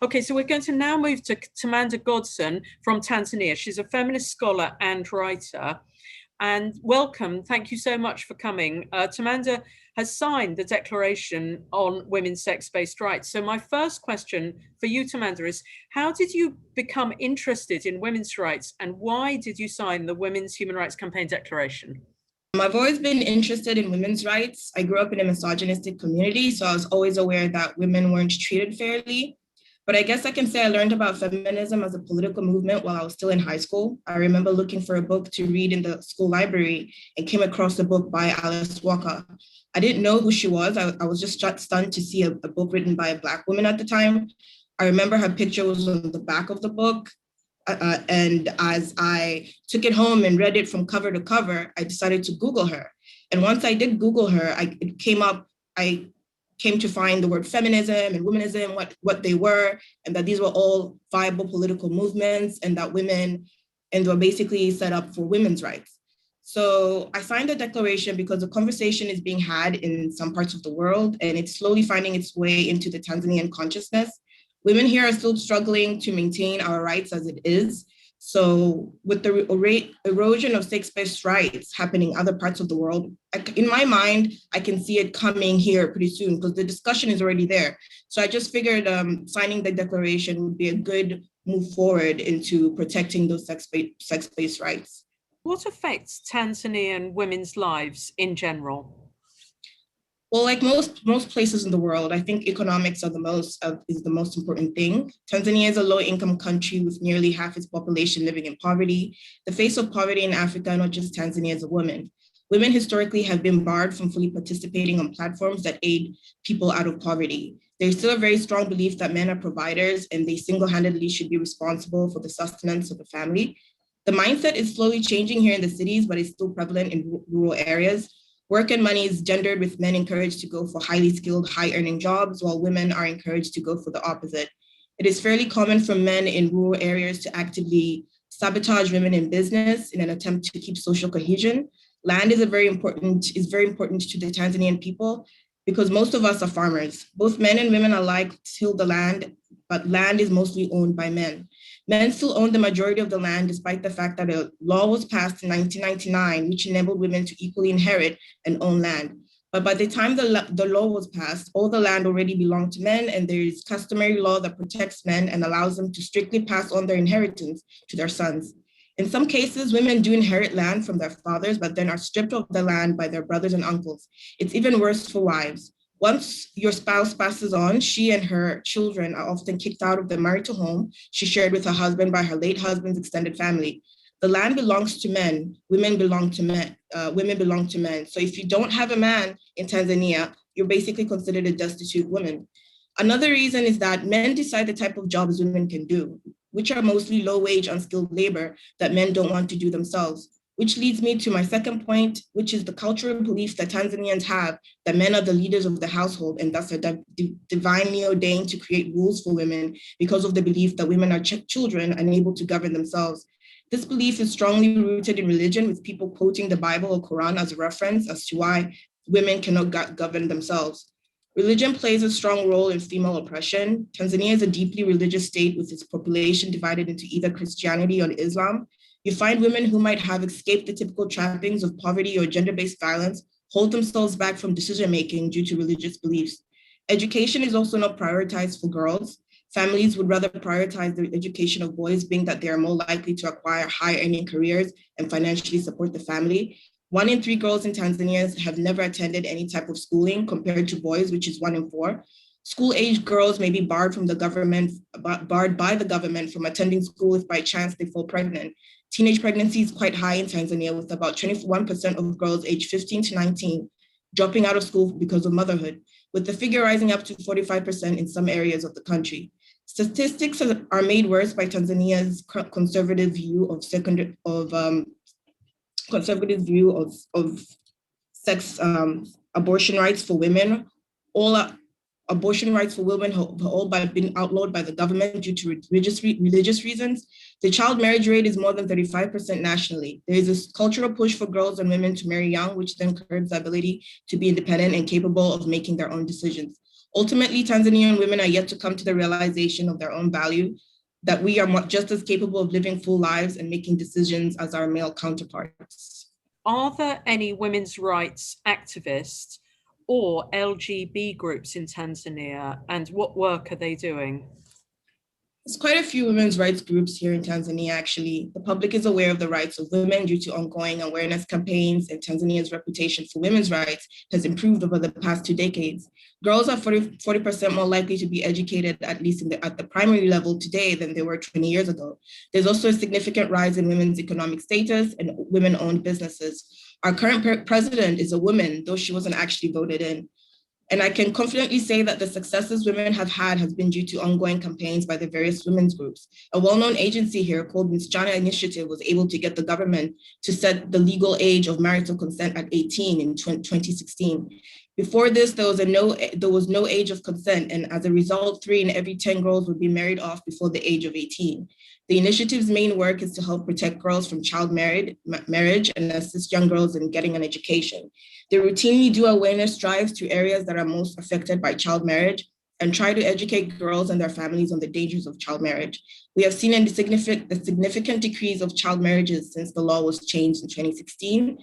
Okay, so we're going to now move to Tamanda Godson from Tanzania. She's a feminist scholar and writer. And welcome, thank you so much for coming. Tamanda has signed the Declaration on Women's Sex-Based Rights. So my first question for you, Tamanda, is how did you become interested in women's rights, and why did you sign the Women's Human Rights Campaign Declaration? I've always been interested in women's rights. I grew up in a misogynistic community, so I was always aware that women weren't treated fairly. But I guess I can say I learned about feminism as a political movement while I was still in high school. I remember looking for a book to read in the school library and came across a book by Alice Walker. I didn't know who she was. I was just stunned to see a book written by a Black woman at the time. I remember her picture was on the back of the book. And as I took it home and read it from cover to cover, I decided to Google her. And once I did Google her, it came up, I came to find the word feminism and womanism, what they were, and that these were all viable political movements, and that women, and they were basically set up for women's rights. So I signed the declaration because the conversation is being had in some parts of the world, and it's slowly finding its way into the Tanzanian consciousness. Women here are still struggling to maintain our rights as it is. So with the erosion of sex-based rights happening in other parts of the world, in my mind, I can see it coming here pretty soon because the discussion is already there. So I just figured signing the declaration would be a good move forward into protecting those sex-based rights. What affects Tanzanian women's lives in general? Well, like most places in the world, I think economics is the most important thing. Tanzania is a low-income country with nearly half its population living in poverty. The face of poverty in Africa, not just Tanzania, is a woman. Women historically have been barred from fully participating on platforms that aid people out of poverty. There's still a very strong belief that men are providers and they single-handedly should be responsible for the sustenance of the family. The mindset is slowly changing here in the cities, but it's still prevalent in rural areas. Work and money is gendered, with men encouraged to go for highly skilled, high-earning jobs, while women are encouraged to go for the opposite. It is fairly common for men in rural areas to actively sabotage women in business in an attempt to keep social cohesion. Land is very important to the Tanzanian people because most of us are farmers. Both men and women alike till the land, but land is mostly owned by men. Men still own the majority of the land, despite the fact that a law was passed in 1999, which enabled women to equally inherit and own land. But by the time the law was passed, all the land already belonged to men, and there is customary law that protects men and allows them to strictly pass on their inheritance to their sons. In some cases, women do inherit land from their fathers, but then are stripped of the land by their brothers and uncles. It's even worse for wives. Once your spouse passes on, she and her children are often kicked out of the marital home she shared with her husband by her late husband's extended family. The land belongs to men, women belong to men. So if you don't have a man in Tanzania, you're basically considered a destitute woman. Another reason is that men decide the type of jobs women can do, which are mostly low-wage, unskilled labor that men don't want to do themselves. Which leads me to my second point, which is the cultural belief that Tanzanians have that men are the leaders of the household and thus are divinely ordained to create rules for women because of the belief that women are children unable to govern themselves. This belief is strongly rooted in religion, with people quoting the Bible or Quran as a reference as to why women cannot govern themselves. Religion plays a strong role in female oppression. Tanzania is a deeply religious state with its population divided into either Christianity or Islam. You find women who might have escaped the typical trappings of poverty or gender-based violence hold themselves back from decision-making due to religious beliefs. Education is also not prioritized for girls. Families would rather prioritize the education of boys, being that they are more likely to acquire high-earning careers and financially support the family. 1 in 3 girls in Tanzania have never attended any type of schooling compared to boys, which is 1 in 4. School-age girls may be barred by the government from attending school if by chance they fall pregnant. Teenage pregnancy is quite high in Tanzania, with about 21% of girls aged 15 to 19 dropping out of school because of motherhood, with the figure rising up to 45% in some areas of the country. Statistics are made worse by Tanzania's conservative view of sex abortion rights for women. All abortion rights for women have all been outlawed by the government due to religious reasons. The child marriage rate is more than 35% nationally. There is this cultural push for girls and women to marry young, which then curbs the ability to be independent and capable of making their own decisions. Ultimately, Tanzanian women are yet to come to the realization of their own value, that we are just as capable of living full lives and making decisions as our male counterparts. Are there any women's rights activists or LGB groups in Tanzania, and what work are they doing? There's quite a few women's rights groups here in Tanzania, actually. The public is aware of the rights of women due to ongoing awareness campaigns, and Tanzania's reputation for women's rights has improved over the past 2 decades. Girls are 40% more likely to be educated, at least at the primary level today, than they were 20 years ago. There's also a significant rise in women's economic status and women-owned businesses. Our current president is a woman, though she wasn't actually voted in. And I can confidently say that the successes women have had has been due to ongoing campaigns by the various women's groups. A well-known agency here called Msichana Initiative was able to get the government to set the legal age of marital consent at 18 in 2016. Before this, there was no age of consent, and as a result, 3 in every 10 girls would be married off before the age of 18. The initiative's main work is to help protect girls from child marriage and assist young girls in getting an education. They routinely do awareness drives to areas that are most affected by child marriage and try to educate girls and their families on the dangers of child marriage. We have seen a significant decrease of child marriages since the law was changed in 2016.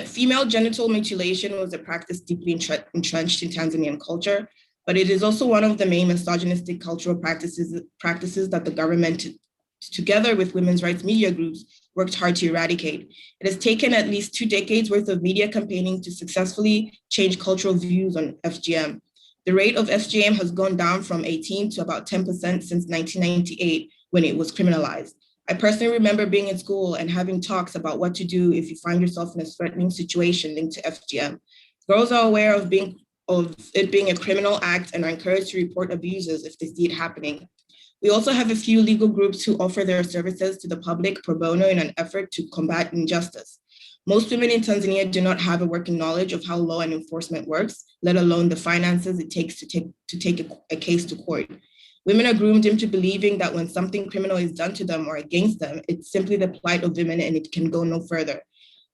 Female genital mutilation was a practice deeply entrenched in Tanzanian culture, but it is also one of the main misogynistic cultural practices that the government, together with women's rights media groups, worked hard to eradicate. It has taken at least 2 decades worth of media campaigning to successfully change cultural views on FGM. The rate of FGM has gone down from 18 to about 10% since 1998 when it was criminalized. I personally remember being in school and having talks about what to do if you find yourself in a threatening situation linked to FGM. Girls are aware of it being a criminal act and are encouraged to report abuses if they see it happening. We also have a few legal groups who offer their services to the public pro bono in an effort to combat injustice. Most women in Tanzania do not have a working knowledge of how law and enforcement works, let alone the finances it takes to take a case to court. Women are groomed into believing that when something criminal is done to them or against them, it's simply the plight of women and it can go no further.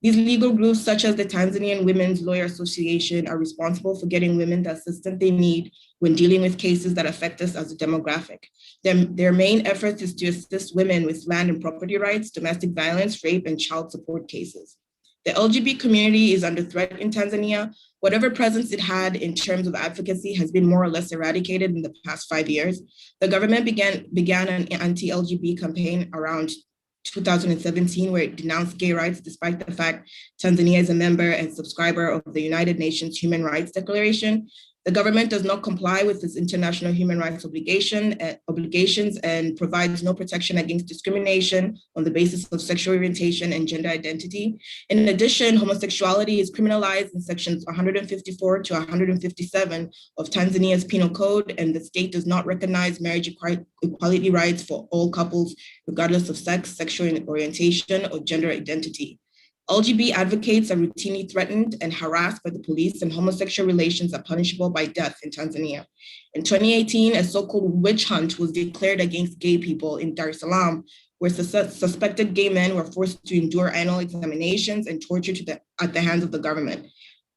These legal groups, such as the Tanzanian Women's Lawyer Association, are responsible for getting women the assistance they need when dealing with cases that affect us as a demographic. Their main efforts is to assist women with land and property rights, domestic violence, rape, and child support cases. The LGBT community is under threat in Tanzania. Whatever presence it had in terms of advocacy has been more or less eradicated in the past 5 years. The government began an anti-LGBT campaign around 2017, where it denounced gay rights, despite the fact Tanzania is a member and subscriber of the United Nations Human Rights Declaration. The government does not comply with its international human rights obligations and provides no protection against discrimination on the basis of sexual orientation and gender identity. In addition, homosexuality is criminalized in sections 154 to 157 of Tanzania's Penal Code, and the state does not recognize marriage equality rights for all couples, regardless of sex, sexual orientation, or gender identity. LGBT advocates are routinely threatened and harassed by the police, and homosexual relations are punishable by death in Tanzania. In 2018, a so-called witch hunt was declared against gay people in Dar es Salaam, where suspected gay men were forced to endure anal examinations and torture at the hands of the government.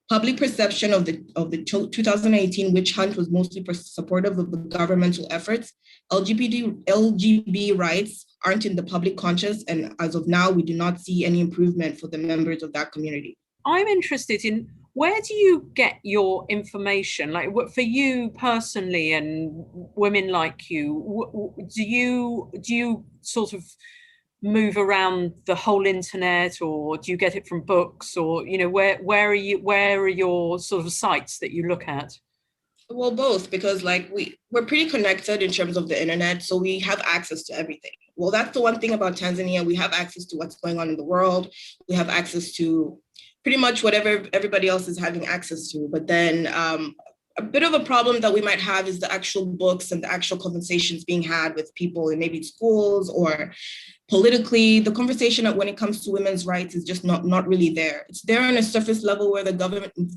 Public perception of the 2018 witch hunt was mostly supportive of the governmental efforts. LGBT rights aren't in the public conscious, and as of now, we do not see any improvement for the members of that community. I'm interested in, where do you get your information? Like, what for you personally and women like you, do you sort of move around the whole internet, or do you get it from books, or where are your sort of sites that you look at? Well, both, because we're pretty connected in terms of the internet, so we have access to everything. Well, that's the one thing about Tanzania. We have access to what's going on in the world. We have access to pretty much whatever everybody else is having access to. But then a bit of a problem that we might have is the actual books and the actual conversations being had with people in maybe schools or politically. The conversation when it comes to women's rights is just not really there. It's there on a surface level where the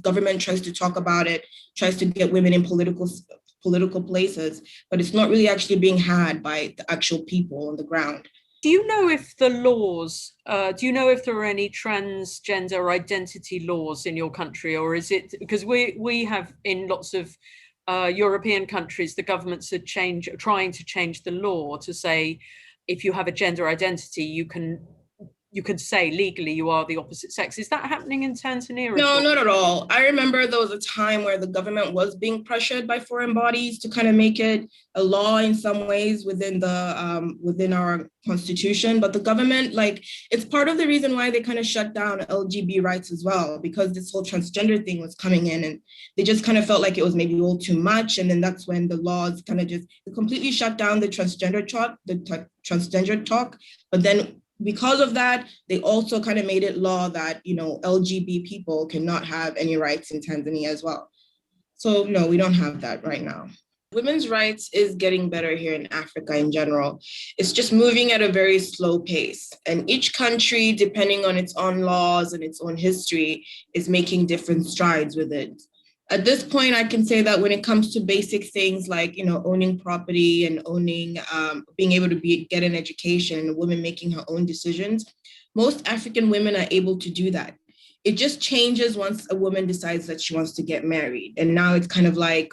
government tries to talk about it, tries to get women in political places, but it's not really actually being had by the actual people on the ground. Do you know if the laws, do you know if there are any transgender identity laws in your country, or is it, because we have in lots of European countries, the governments are trying to change the law to say if you have a gender identity, you can say legally you are the opposite sex. Is that happening in Tanzania? No, not at all. I remember there was a time where the government was being pressured by foreign bodies to kind of make it a law in some ways within our constitution. But the government, like, it's part of the reason why they kind of shut down LGBT rights as well, because this whole transgender thing was coming in, and they just kind of felt like it was maybe a little too much. And then that's when the laws kind of just completely shut down the transgender talk. But then because of that, they also kind of made it law that, LGBT people cannot have any rights in Tanzania as well. So no, we don't have that right now. Women's rights is getting better here in Africa in general. It's just moving at a very slow pace. And each country, depending on its own laws and its own history, is making different strides with it. At this point, I can say that when it comes to basic things like, owning property and owning, being able to get an education, women making her own decisions, most African women are able to do that. It just changes once a woman decides that she wants to get married. And now it's kind of like,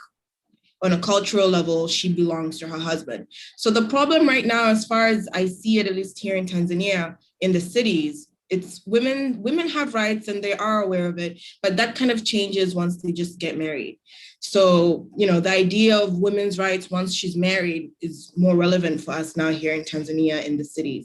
on a cultural level, she belongs to her husband. So the problem right now, as far as I see it, at least here in Tanzania, in the cities, it's women have rights and they are aware of it, but that kind of changes once they just get married. So, the idea of women's rights once she's married is more relevant for us now here in Tanzania in the cities.